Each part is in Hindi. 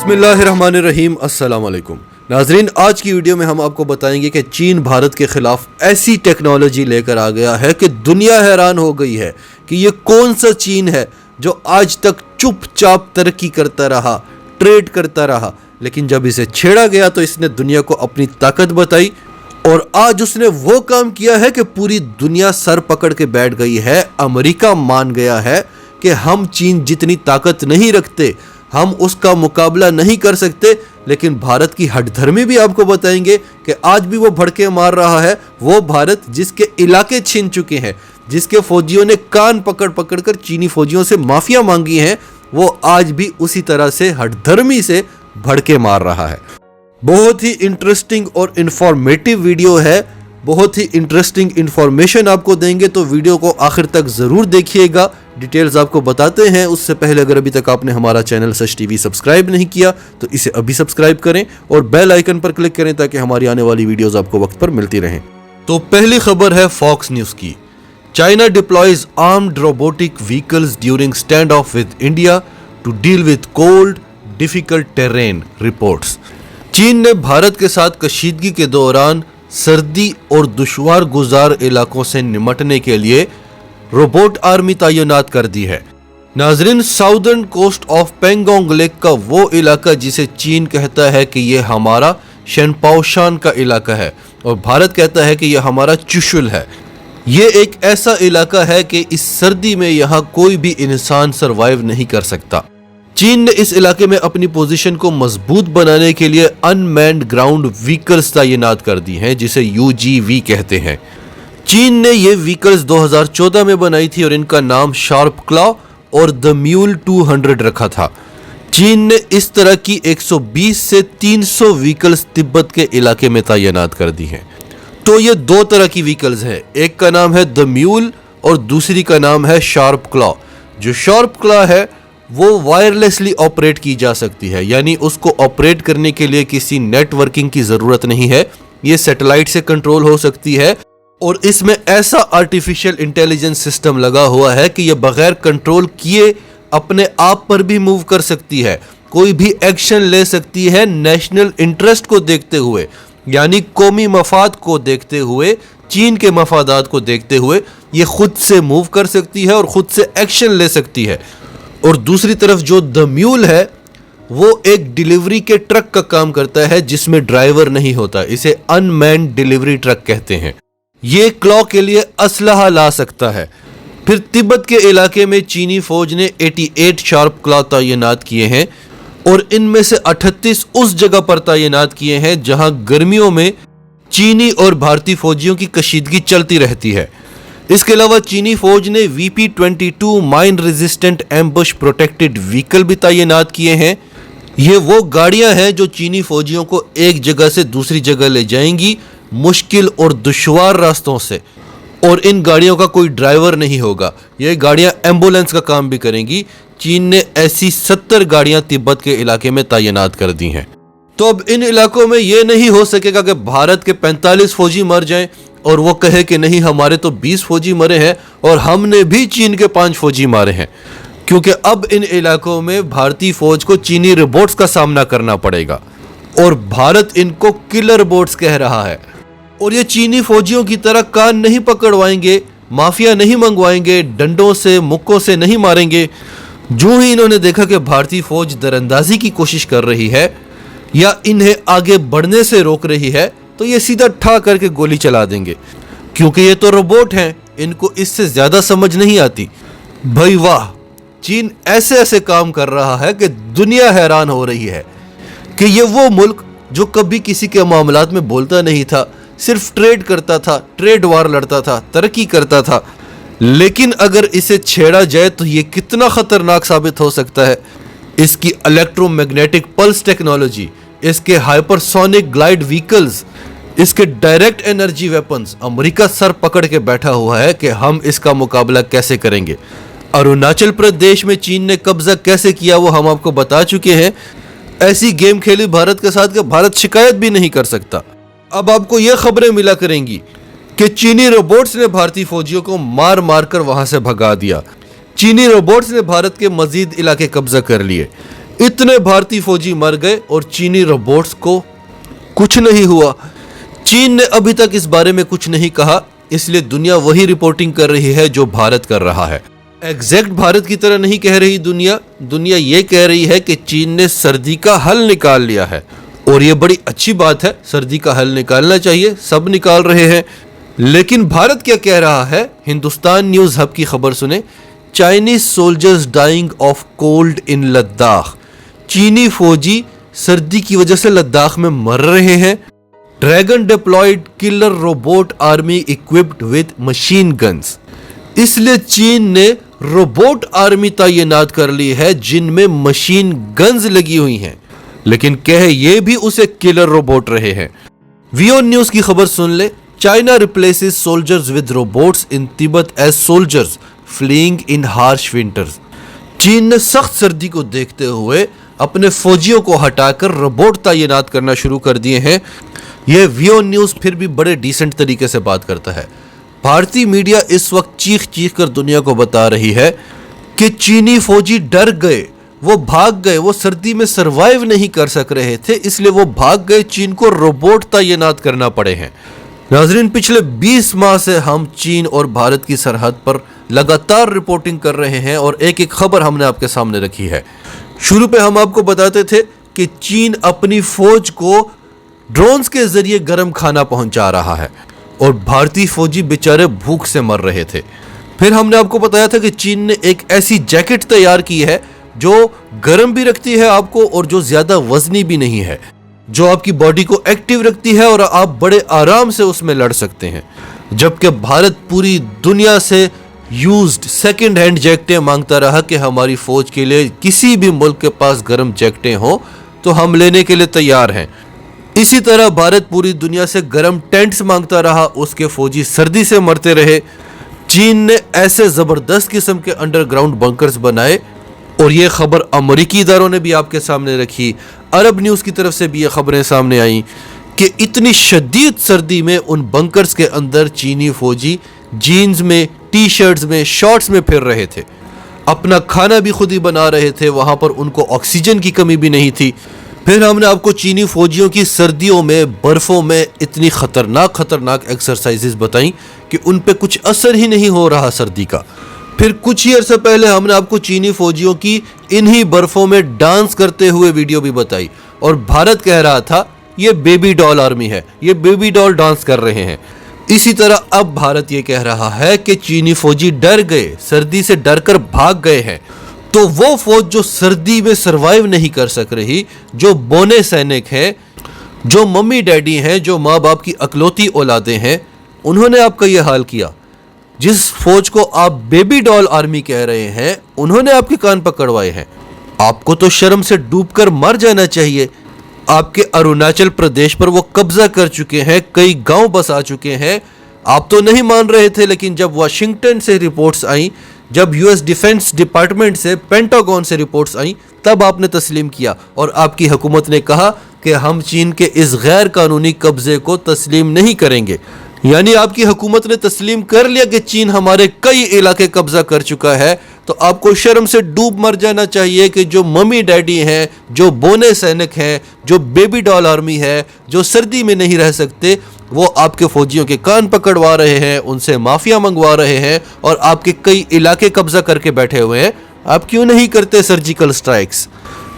बिस्मिल्लाहिर्रहमानिर्रहीम अस्सलाम वालेकुम नाजरीन, आज की वीडियो में हम आपको बताएंगे कि चीन भारत के खिलाफ ऐसी टेक्नोलॉजी लेकर आ गया है कि दुनिया हैरान हो गई है कि ये कौन सा चीन है जो आज तक चुपचाप तरक्की करता रहा, ट्रेड करता रहा, लेकिन जब इसे छेड़ा गया तो इसने दुनिया को अपनी ताकत बताई और आज उसने वो काम किया है कि पूरी दुनिया सर पकड़ के बैठ गई है। अमेरिका मान गया है कि हम चीन जितनी ताकत नहीं रखते, हम उसका मुकाबला नहीं कर सकते। लेकिन भारत की हठधर्मी भी आपको बताएंगे कि आज भी वो भड़के मार रहा है। वो भारत जिसके इलाके छीन चुके हैं, जिसके फौजियों ने कान पकड़ पकड़ कर चीनी फौजियों से माफिया मांगी है, वो आज भी उसी तरह से हठधर्मी से भड़के मार रहा है। बहुत ही इंटरेस्टिंग और इंफॉर्मेटिव वीडियो है, बहुत ही इंटरेस्टिंग इंफॉर्मेशन आपको देंगे, तो वीडियो को आखिर तक ज़रूर देखिएगा। डिटेल्स आपको बताते हैं। उससे पहले अगर अभी तक आपने हमारा चैनल सच टीवी सब्सक्राइब नहीं किया तो इसे अभी सब्सक्राइब करें और बेल आइकन पर क्लिक करें ताकि हमारी आने वाली वीडियोस आपको वक्त पर मिलती रहें। तो पहली खबर है फॉक्स न्यूज़ की। China deploys armed robotic vehicles during stand off with India to deal with cold difficult terrain reports. चीन ने भारत के साथ कशीदगी के दौरान सर्दी और दुश्वार गुजार इलाकों से निपटने के लिए रोबोट आर्मी तैनात कर दी है। नाजरीन, southern coast of Pangong lake का वो इलाका जिसे चीन कहता है कि यह हमारा शेनपाओशान का इलाका है और भारत कहता है कि यह हमारा चुशुल है। ये एक ऐसा इलाका है कि इस सर्दी में यहाँ कोई भी इंसान सरवाइव नहीं कर सकता। चीन ने इस इलाके में अपनी पोजीशन को मजबूत बनाने के लिए अनमैन्ड ग्राउंड व्हीकल्स तैनात कर दी हैं, जिसे UGV कहते हैं। चीन ने ये व्हीकल्स 2014 में बनाई थी और इनका नाम शार्प क्लॉ और द म्यूल 200 रखा था। चीन ने इस तरह की 120 से 300 व्हीकल्स तिब्बत के इलाके में तैनात कर दी हैं। तो ये दो तरह की व्हीकल्स हैं, एक का नाम है द म्यूल और दूसरी का नाम है शार्प क्लॉ। जो शार्प क्लॉ है वो वायरलेसली ऑपरेट की जा सकती है, यानी उसको ऑपरेट करने के लिए किसी नेटवर्किंग की जरूरत नहीं है। ये सैटेलाइट से कंट्रोल हो सकती है और इसमें ऐसा आर्टिफिशियल इंटेलिजेंस सिस्टम लगा हुआ है कि ये बगैर कंट्रोल किए अपने आप पर भी मूव कर सकती है, कोई भी एक्शन ले सकती है नेशनल इंटरेस्ट को देखते हुए, यानी कौमी मफाद को देखते हुए, चीन के मफादात को देखते हुए ये खुद से मूव कर सकती है और खुद से एक्शन ले सकती है। और दूसरी तरफ जो द म्यूल है वो एक डिलीवरी के ट्रक का काम करता है जिसमें ड्राइवर नहीं होता, इसे अनमैन्ड डिलीवरी ट्रक कहते हैं। ये क्लॉ के लिए असलहा ला सकता है। फिर तिब्बत के इलाके में चीनी फौज ने 88 शार्प क्लॉ तैनात किए हैं और इनमें से 38 उस जगह पर तैनात किए हैं जहां गर्मियों में चीनी और भारतीय फौजियों की कशीदगी चलती रहती है। इसके अलावा चीनी फौज ने VP-22 mine resistant ambush protected vehicle भी तैनात किए हैं। ये वो गाड़ियां हैं जो चीनी फौजियों को एक जगह से दूसरी जगह ले जाएंगी मुश्किल और दुश्वार रास्तों से, और इन गाड़ियों का कोई ड्राइवर नहीं होगा। ये गाड़ियां एम्बुलेंस का काम भी करेंगी। चीन ने ऐसी 70 गाड़ियां तिब्बत के इलाके में तैनात कर दी हैं। तो अब इन इलाकों में ये नहीं हो सकेगा कि भारत के 45 फौजी मर जाएं और वो कहे कि नहीं हमारे तो 20 फौजी मरे हैं और हमने भी चीन के 5 फौजी मारे हैं, क्योंकि अब इन इलाकों में भारतीय फौज को चीनी रोबोट्स का सामना करना पड़ेगा और भारत इनको किलर रोबोट्स कह रहा है। और ये चीनी फौजियों की तरह कान नहीं पकड़वाएंगे, माफिया नहीं मंगवाएंगे, डंडों से मुक्कों से नहीं मारेंगे। जो ही इन्होंने देखा कि भारतीय फौज दरअंदाजी की कोशिश कर रही है या इन्हें आगे बढ़ने से रोक रही है तो ये सीधा ठा करके गोली चला देंगे, क्योंकि ये तो रोबोट हैं, इनको इससे ज्यादा समझ नहीं आती। भाई वाह, चीन ऐसे ऐसे काम कर रहा है कि दुनिया हैरान हो रही है कि ये वो मुल्क जो कभी किसी के मामलात में बोलता नहीं था, सिर्फ ट्रेड करता था, ट्रेड वार लड़ता था, तरक्की करता था, लेकिन अगर इसे छेड़ा जाए तो ये कितना खतरनाक साबित हो सकता है। इसकी इलेक्ट्रोमैग्नेटिक पल्स टेक्नोलॉजी, इसके हाइपरसोनिक ग्लाइड व्हीकल्स, इसके direct energy weapons, America sir पकड़ के बैठा हुआ है कि हम इसका मुकाबला कैसे करेंगे। अरुणाचल प्रदेश में चीन ने कब्जा कैसे किया वो हम आपको बता चुके हैं। ऐसी गेम खेली भारत के साथ कि भारत शिकायत भी नहीं कर सकता। अब आपको ये खबरें मिला करेंगी कि चीनी रोबोट्स ने भारतीय फौजियों को मार मार कर वहां से भगा दिया। चीनी रोबोट्स ने भारत के मजीद इलाके कब्जा कर लिए। इतने भारतीय फौजी मर गए और चीनी रोबोट्स को कुछ नहीं हुआ। चीन ने अभी तक इस बारे में कुछ नहीं कहा, इसलिए दुनिया वही रिपोर्टिंग कर रही है जो भारत कर रहा है। एग्जैक्ट भारत की तरह नहीं कह रही दुनिया ये कह रही है कि चीन ने सर्दी का हल निकाल लिया है, और ये बड़ी अच्छी बात है। सर्दी का हल निकालना चाहिए, सब निकाल रहे हैं। लेकिन भारत क्या कह रहा है? हिंदुस्तान न्यूज हब की खबर सुने। Chinese soldiers dying of cold in Ladakh. चीनी फौजी सर्दी की वजह से लद्दाख में मर रहे हैं। Dragon deployed killer robot army equipped with machine guns. इसलिए चीन ने रोबोट आर्मी तैनात कर ली है जिनमें मशीन गन्स लगी हुई हैं, लेकिन कह ये भी उसे किलर रोबोट रहे हैं। वियोन न्यूज की खबर सुन ले। China replaces soldiers with robots in Tibet as soldiers fleeing in harsh winters. चीन ने सख्त सर्दी को देखते हुए अपने फौजियों को हटाकर रोबोट तैनात करना शुरू कर दिए हैं। यह वियोन न्यूज फिर भी बड़े डिसेंट तरीके से बात करता है। भारतीय मीडिया इस वक्त चीख चीख कर दुनिया को बता रही है कि चीनी फौजी डर गए, वो भाग गए, वो सर्दी में सरवाइव नहीं कर सक रहे थे, इसलिए वो भाग गए। चीन को रोबोट तैनात करना पड़े हैं। नाजरीन, पिछले 20 माह से हम चीन और भारत की सरहद पर लगातार रिपोर्टिंग कर रहे हैं और एक एक खबर हमने आपके सामने रखी है। शुरू पे हम आपको बताते थे कि चीन अपनी फौज को ड्रोन्स के जरिए गर्म खाना पहुंचा रहा है और भारतीय फौजी बेचारे भूख से मर रहे थे। फिर हमने आपको बताया था कि चीन ने एक ऐसी जैकेट तैयार की है जो गर्म भी रखती है आपको और जो ज्यादा वजनी भी नहीं है, जो आपकी बॉडी को एक्टिव रखती है और आप बड़े आराम से उसमें लड़ सकते हैं। जबकि भारत पूरी दुनिया से यूज्ड सेकंड हैंड जैकेटें मांगता रहा कि हमारी फौज के लिए किसी भी मुल्क के पास गर्म जैकेटें हो तो हम लेने के लिए तैयार हैं। इसी तरह भारत पूरी दुनिया से गर्म टेंट्स मांगता रहा, उसके फौजी सर्दी से मरते रहे। चीन ने ऐसे जबरदस्त किस्म के अंडरग्राउंड बंकर्स बनाए और ये खबर अमेरिकी इदारों ने भी आपके सामने रखी। अरब न्यूज़ की तरफ से भी ये खबरें सामने आई कि इतनी शदीद सर्दी में उन बंकर्स के अंदर चीनी फौजी जीन्स में, टी शर्ट्स में, शॉर्ट्स में फिर रहे थे। अपना खाना भी खुद ही बना रहे थे। वहाँ पर उनको ऑक्सीजन की कमी भी नहीं थी। फिर हमने आपको चीनी फौजियों की सर्दियों में, बर्फ़ों में इतनी खतरनाक एक्सरसाइजेस बताई कि उन पे कुछ असर ही नहीं हो रहा सर्दी का। फिर कुछ ही अर्से पहले हमने आपको चीनी फौजियों की इन्हीं बर्फ़ों में डांस करते हुए वीडियो भी बताई और भारत कह रहा था ये बेबी डॉल आर्मी है, ये बेबी डॉल डांस कर रहे हैं। इसी तरह अब भारत ये कह रहा है कि चीनी फौजी डर गए, सर्दी से डरकर भाग गए हैं। तो वो फौज जो सर्दी में सरवाइव नहीं कर सक रही, जो बोने सैनिक हैं, जो मम्मी डैडी हैं, जो माँ बाप की अकलौती औलादें हैं, उन्होंने आपका ये हाल किया। जिस फौज को आप बेबी डॉल आर्मी कह रहे हैं, उन्होंने आपके कान पकड़वाए हैं। आपको तो शर्म से डूबकर मर जाना चाहिए। आपके अरुणाचल प्रदेश पर वो कब्जा कर चुके हैं, कई गांव बसा चुके हैं। आप तो नहीं मान रहे थे, लेकिन जब वाशिंगटन से रिपोर्ट्स आई, जब यूएस डिफेंस डिपार्टमेंट से, पेंटागन से रिपोर्ट्स आई, तब आपने तस्लीम किया और आपकी हुकूमत ने कहा कि हम चीन के इस गैर कानूनी कब्जे को तस्लीम नहीं करेंगे। यानी आपकी हुकूमत ने तस्लीम कर लिया कि चीन हमारे कई इलाके कब्जा कर चुका है। तो आपको शर्म से डूब मर जाना चाहिए कि जो मम्मी डैडी हैं, जो बोने सैनिक हैं, जो बेबी डॉल आर्मी है, जो सर्दी में नहीं रह सकते, वो आपके फौजियों के कान पकड़वा रहे हैं, उनसे माफिया मंगवा रहे हैं और आपके कई इलाके कब्जा करके बैठे हुए हैं। आप क्यों नहीं करते सर्जिकल स्ट्राइक्स?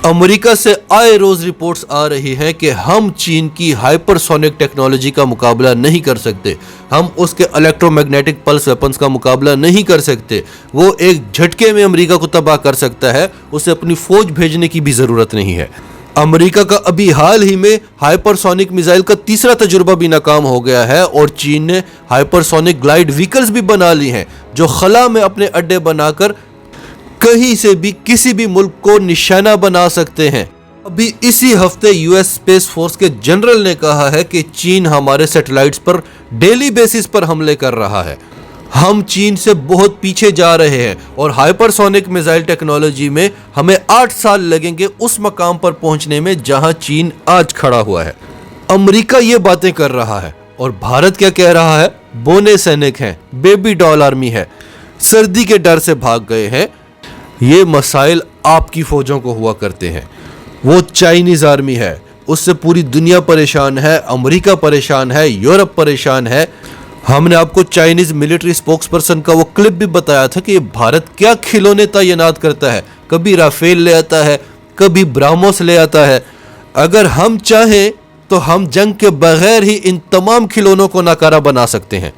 अमेरिका से आए रोज रिपोर्ट्स आ रही हैं कि हम चीन की हाइपरसोनिक टेक्नोलॉजी का मुकाबला नहीं कर सकते, हम उसके इलेक्ट्रोमैग्नेटिक पल्स वेपन्स का मुकाबला नहीं कर सकते। वो एक झटके में अमेरिका को तबाह कर सकता है, उसे अपनी फौज भेजने की भी जरूरत नहीं है। अमेरिका का अभी हाल ही में हाइपरसोनिक मिसाइल का तीसरा तजुर्बा भी नाकाम हो गया है और चीन ने हाइपरसोनिक ग्लाइड व्हीकल्स भी बना ली हैं जो खला में अपने अड्डे बनाकर कहीं से भी किसी भी मुल्क को निशाना बना सकते हैं। अभी इसी हफ्ते यूएस स्पेस फोर्स के जनरल ने कहा है कि चीन हमारे सैटेलाइट्स पर डेली बेसिस पर हमले कर रहा है। हम चीन से बहुत पीछे जा रहे हैं और हाइपरसोनिक मिसाइल टेक्नोलॉजी में हमें 8 साल लगेंगे उस मकाम पर पहुंचने में जहां चीन आज खड़ा हुआ है। अमेरिका ये बातें कर रहा है और भारत क्या कह रहा है? बोने सैनिक हैं, बेबी डॉल आर्मी है, सर्दी के डर से भाग गए हैं। ये मसाइल आपकी फौजों को हुआ करते हैं। वो चाइनीज आर्मी है, उससे पूरी दुनिया परेशान है, अमेरिका परेशान है, यूरोप परेशान है। हमने आपको चाइनीज मिलिट्री स्पोक्स पर्सन का वो क्लिप भी बताया था कि भारत क्या खिलौने तैनात करता है, कभी राफेल ले आता है, कभी ब्राह्मोस ले आता है। अगर हम चाहें तो हम जंग के बगैर ही इन तमाम खिलौनों को नाकारा बना सकते हैं।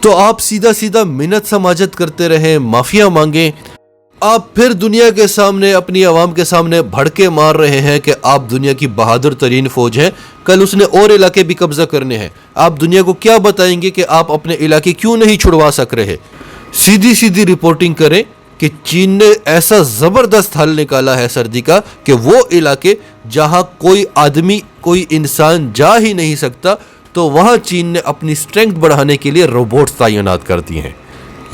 तो आप सीधा सीधा मिन्नत समाजत करते रहें, माफिया मांगें, आप फिर दुनिया के सामने, अपनी आवाम के सामने भड़के मार रहे हैं कि आप दुनिया की बहादुर तरीन फौज हैं। कल उसने और इलाके भी कब्जा करने हैं। आप दुनिया को क्या बताएंगे कि आप अपने इलाके क्यों नहीं छुड़वा सक रहे? सीधी सीधी रिपोर्टिंग करें कि चीन ने ऐसा जबरदस्त हल निकाला है सर्दी का कि वो इलाके जहां कोई आदमी, कोई इंसान जा ही नहीं सकता, तो वहां चीन ने अपनी स्ट्रेंथ बढ़ाने के लिए रोबोट्स तैनात कर दिए हैं।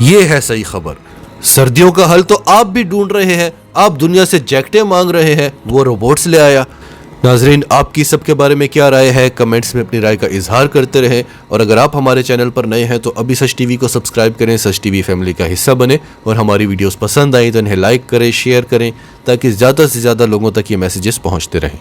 ये है सही खबर। सर्दियों का हल तो आप भी ढूंढ रहे हैं, आप दुनिया से जैकेटें मांग रहे हैं, वो रोबोट्स ले आया। नाजरीन, आपकी सबके बारे में क्या राय है? कमेंट्स में अपनी राय का इजहार करते रहें। और अगर आप हमारे चैनल पर नए हैं तो अभी सच टीवी को सब्सक्राइब करें, सच टीवी फैमिली का हिस्सा बने। और हमारी वीडियोस पसंद आई तो इन्हें लाइक करें, शेयर करें, ताकि ज़्यादा से ज़्यादा लोगों तक ये मैसेजेस पहुँचते रहें।